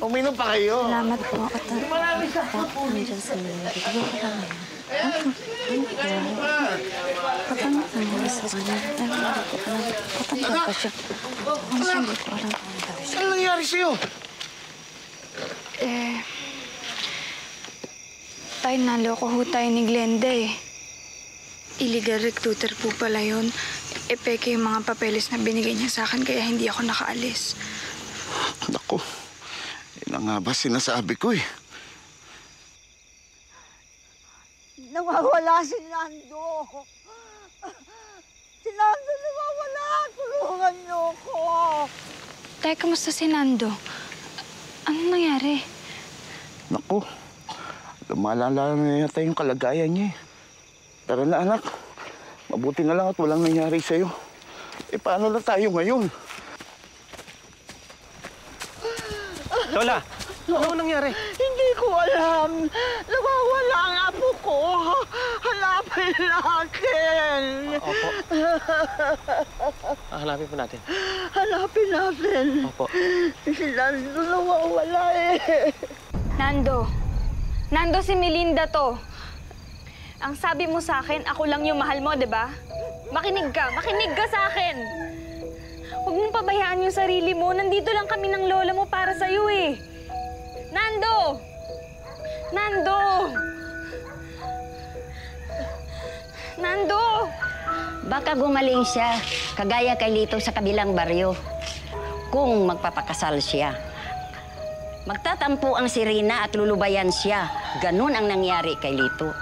Uminom pa kayo. Salamat po. At nandiyan sa mga bigyo ko lang ngayon. Patanggal naman sa kanya. Patanggal pa siya. Hindi ko alam kung ano siya. Ano nangyari sa'yo? Tay, naloko ho tayo ni Glenda eh. Illegal recruiter po pala yun. Peke yung mga papeles na binigay niya sa akin kaya hindi ako nakaalis. Naku, yun nga ba sinasabi ko eh. Nawawala si Nando. Si Nando nawawala. Tulungan niyo ko. Tay, kamusta si Nando? Anong nangyari? Naku, lumalala na yata yung kalagayan niya eh. Tara na anak, mabuti na lang at walang nangyari sa'yo. Paano na tayo ngayon? Lola, ano nangyari? Hindi ko alam. Nawawala ang apo ko. Hanapin natin. Opo. Hanapin po natin. Hanapin natin. Opo. Si Nando nawawala eh. Nando. Nando, si Melinda to. Ang sabi mo sa akin, ako lang yung mahal mo, di ba? Makinig ka sa akin. Huwag mong pabayaan yung sarili mo. Nandito lang kami ng lola mo para sa'yo eh. Nando! Nando! Nando! Baka gumaling siya, kagaya kay Lito sa kabilang baryo. Kung magpapakasal siya. Magtatampo ang si Rina at lulubayan siya. Ganun ang nangyari kay Lito.